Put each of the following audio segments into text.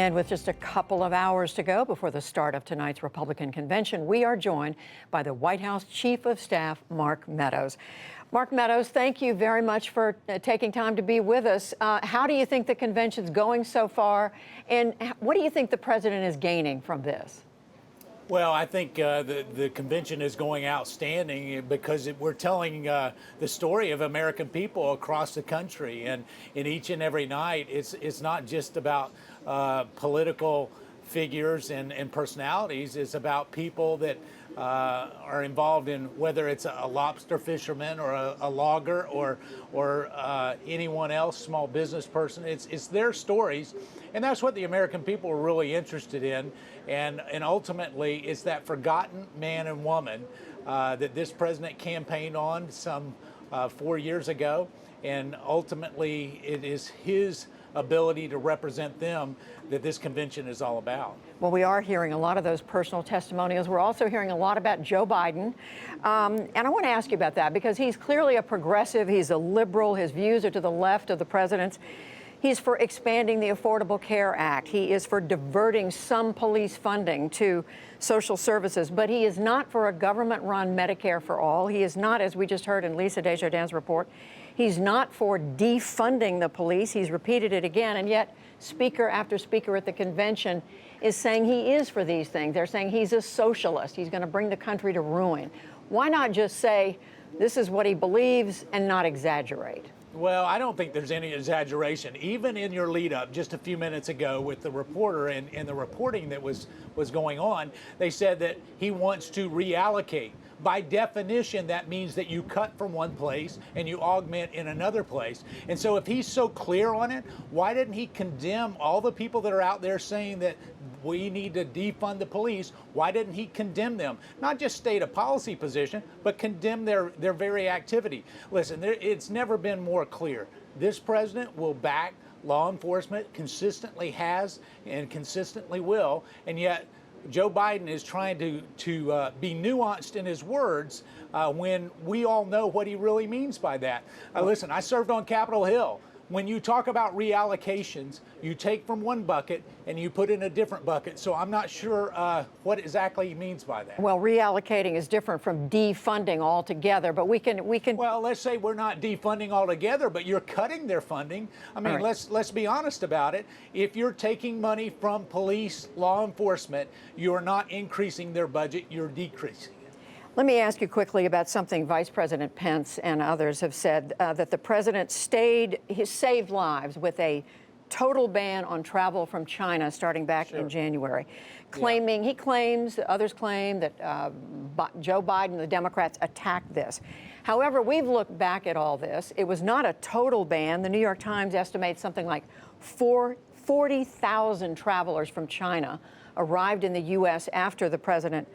And with just a couple of hours to go before the start of tonight's Republican convention, we are joined by the White House Chief of Staff, Mark Meadows. Mark Meadows, thank you very much for taking time to be with us. How do you think the convention's going so far? And what do you think the president is gaining from this? Well, I think the convention is going outstanding because we're telling the story of American people across the country, and in each and every night, it's not just about political figures and personalities. It's about people that are involved in, whether it's a lobster fisherman or a logger or anyone else, small business person. It's their stories, and that's what the American people are really interested in. And ultimately, it's that forgotten man and woman that this president campaigned on some 4 years ago, and ultimately, it is his ability to represent them that this convention is all about. Well, we are hearing a lot of those personal testimonials. We're also hearing a lot about Joe Biden. And I want to ask you about that because he's clearly a progressive. He's a liberal. His views are to the left of the president's. He's for expanding the Affordable Care Act. He is for diverting some police funding to social services. But he is not for a government-run Medicare for all. He is not, as we just heard in Lisa Desjardins' report, he's not for defunding the police. He's repeated it again. And yet, speaker after speaker at the convention is saying he is for these things. They're saying he's a socialist. He's going to bring the country to ruin. Why not just say this is what he believes and not exaggerate? Well, I don't think there's any exaggeration. Even in your lead up just a few minutes ago with the reporter and the reporting that was going on, they said that he wants to reallocate. By definition, that means that you cut from one place and you augment in another place. And so if he's so clear on it, why didn't he condemn all the people that are out there saying that we need to defund the police? Why didn't he condemn them? Not just state a policy position, but condemn their very activity. Listen, it's never been more clear. This president will back law enforcement, consistently has and consistently will, and yet Joe Biden is trying to be nuanced in his words when we all know what he really means by that. Listen, I served on Capitol Hill. When you talk about reallocations, you take from one bucket and you put in a different bucket. So I'm not sure what exactly he means by that. Well, reallocating is different from defunding altogether, but we can. Well, let's say we're not defunding altogether, but you're cutting their funding. I mean, right. let's be honest about it. If you're taking money from police, law enforcement, you're not increasing their budget, you're decreasing. Let me ask you quickly about something Vice President Pence and others have said, that the president saved lives with a total ban on travel from China starting back in January, he claims, others claim that Joe Biden and the Democrats attacked this. However, we've looked back at all this. It was not a total ban. The New York Times estimates something like 40,000 travelers from China arrived in the U.S. after the president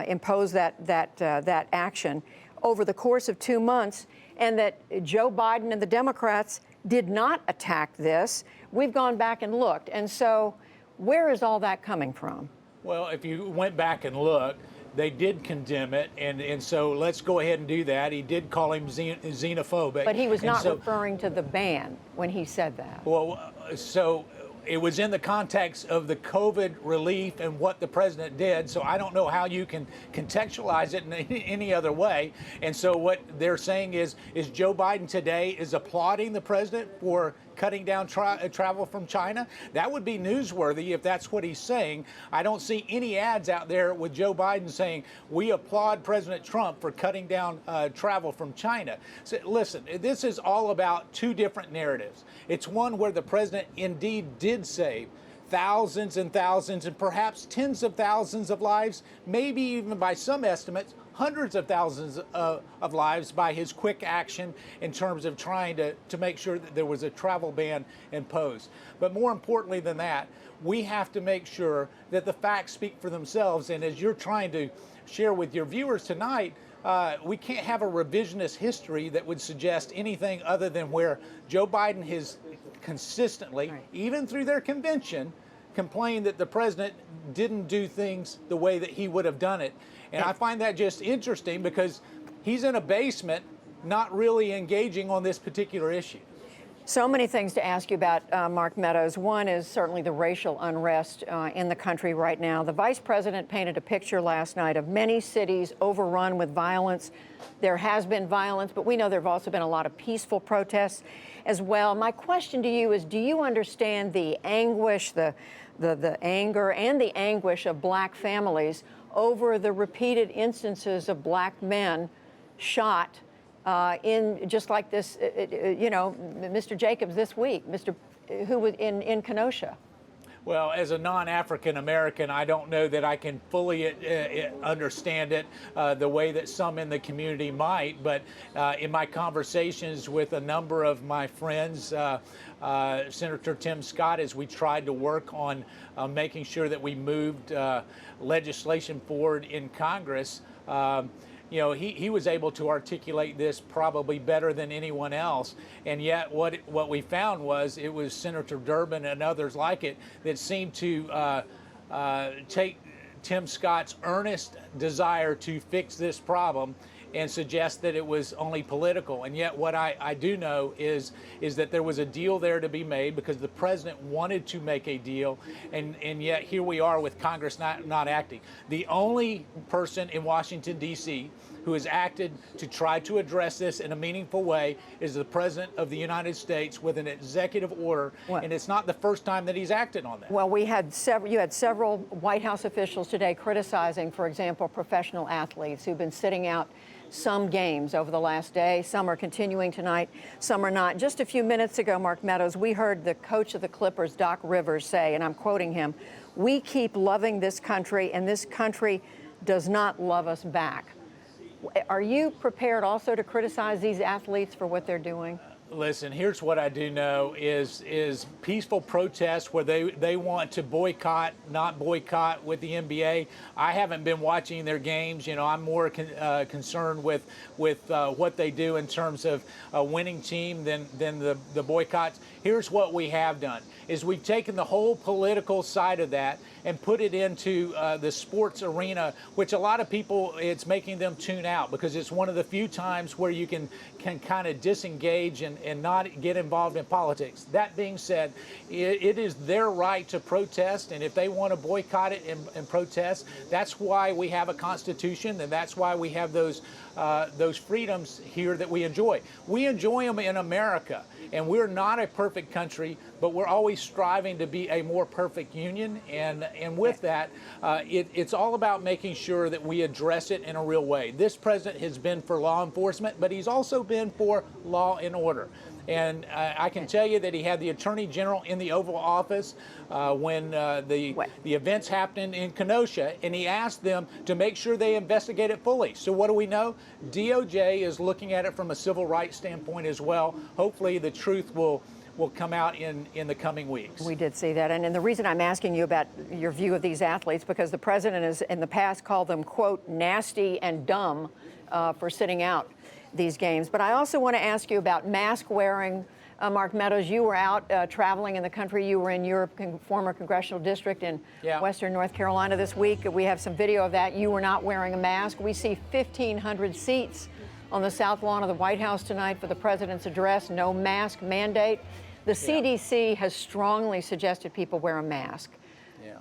imposed that action over the course of 2 months, and that Joe Biden and the Democrats did not attack this. We've gone back and looked. And so where is all that coming from? Well, if you went back and looked, they did condemn it, and so let's go ahead and do that. He did call him xenophobic. But he was not referring to the ban when he said that. Well, so it was in the context of the COVID relief and what the president did, so I don't know how you can contextualize it in any other way. And so what they're saying is Joe Biden today is applauding the president for cutting down travel from China. That would be newsworthy if that's what he's saying. I don't see any ads out there with Joe Biden saying, we applaud President Trump for cutting down travel from China. So, listen, this is all about two different narratives. It's one where the president indeed did save thousands and thousands and perhaps tens of thousands of lives, maybe even by some estimates, hundreds of thousands of lives by his quick action in terms of trying to make sure that there was a travel ban imposed. But more importantly than that, we have to make sure that the facts speak for themselves. And as you're trying to share with your viewers tonight, we can't have a revisionist history that would suggest anything other than where Joe Biden has consistently, even through their convention, complained that the president didn't do things the way that he would have done it. And I find that just interesting because he's in a basement not really engaging on this particular issue. So many things to ask you about, Mark Meadows. One is certainly the racial unrest in the country right now. The vice president painted a picture last night of many cities overrun with violence. There has been violence, but we know there have also been a lot of peaceful protests as well. My question to you is, do you understand the anguish, the anger and the anguish of black families over the repeated instances of black men shot in just like this, Mr. Jacobs this week, who was in Kenosha? Well, as a non-African American, I don't know that I can fully understand it the way that some in the community might. But in my conversations with a number of my friends, Senator Tim Scott, as we tried to work on making sure that we moved legislation forward in Congress, he was able to articulate this probably better than anyone else. And yet what we found was it was Senator Durbin and others like it that seemed to take Tim Scott's earnest desire to fix this problem and suggest that it was only political. And yet what I do know is that there was a deal there to be made because the president wanted to make a deal, and yet here we are with Congress not acting. The only person in Washington, D.C. who has acted to try to address this in a meaningful way is the President of the United States with an executive order, and it's not the first time that he's acted on that. Well, you had several White House officials today criticizing, for example, professional athletes who've been sitting out some games over the last day. Some are continuing tonight, some are not. Just a few minutes ago, Mark Meadows, we heard the coach of the Clippers, Doc Rivers, say, and I'm quoting him, "We keep loving this country, and this country does not love us back." Are you prepared also to criticize these athletes for what they're doing? Listen, here's what I do know is peaceful protests where they want to boycott, not boycott with the NBA. I haven't been watching their games. I'm more concerned with what they do in terms of a winning team than the boycotts. Here's what we have done is we've taken the whole political side of that and put it into the sports arena, which a lot of people, it's making them tune out because it's one of the few times where you can kind of disengage and not get involved in politics. That being said, it is their right to protest, and if they want to boycott it and protest, that's why we have a constitution, and that's why we have those freedoms here that we enjoy. We enjoy them in America, and we're not a perfect country, but we're always striving to be a more perfect union, and with that, it's all about making sure that we address it in a real way. This president has been for law enforcement, but he's also been for law and order. And I can tell you that he had the Attorney General in the Oval Office when the events happened in Kenosha, and he asked them to make sure they investigate it fully. So what do we know? DOJ is looking at it from a civil rights standpoint as well. Hopefully the truth will come out in the coming weeks. We did see that. And the reason I'm asking you about your view of these athletes, because the president has in the past called them, quote, nasty and dumb for sitting out these games. But I also want to ask you about mask wearing. Mark Meadows, you were out traveling in the country. You were in your former congressional district in Western North Carolina this week. We have some video of that. You were not wearing a mask. We see 1,500 seats on the South Lawn of the White House tonight for the president's address. No mask mandate. The CDC has strongly suggested people wear a mask.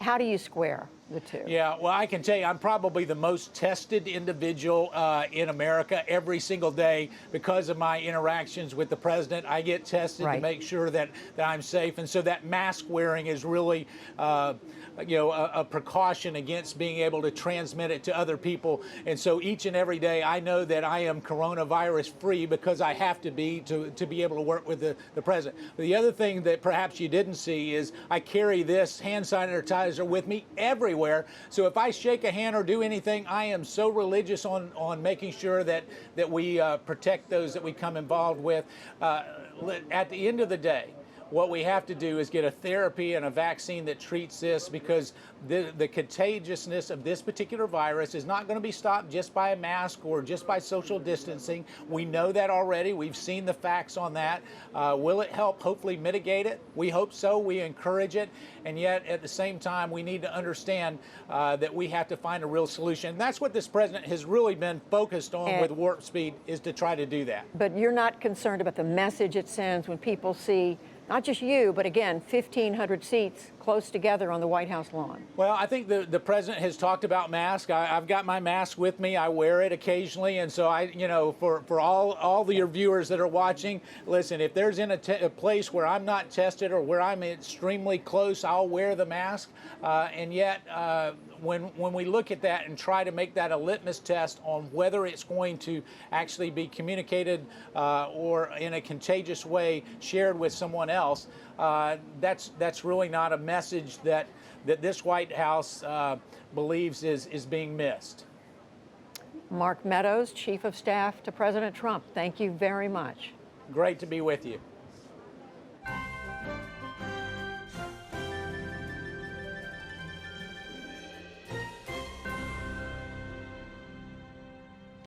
How do you square the two? Yeah, well, I can tell you I'm probably the most tested individual in America every single day because of my interactions with the president. I get tested to make sure that I'm safe. And so that mask wearing is really a precaution against being able to transmit it to other people. And so each and every day I know that I am coronavirus free because I have to be to be able to work with the president. But the other thing that perhaps you didn't see is I carry this hand sanitizer with me everywhere. So if I shake a hand or do anything, I am so religious on making sure that we protect those that we come involved with. At the end of the day, what we have to do is get a therapy and a vaccine that treats this, because the contagiousness of this particular virus is not going to be stopped just by a mask or just by social distancing. We know that already. We've seen the facts on that. Will it help hopefully mitigate it? We hope so. We encourage it. And yet at the same time, we need to understand that we have to find a real solution. And that's what this president has really been focused on with Warp Speed, is to try to do that. But you're not concerned about the message it sends when people see not just you, but again, 1,500 seats close together on the White House lawn? Well, I think the president has talked about masks. I've got my mask with me. I wear it occasionally. And so for all your viewers that are watching, listen, if there's in a place where I'm not tested or where I'm extremely close, I'll wear the mask. And yet, when we look at that and try to make that a litmus test on whether it's going to actually be communicated or in a contagious way shared with someone else, that's really not a message that this White House believes is being missed. Mark Meadows, Chief of Staff to President Trump, thank you very much. Great to be with you.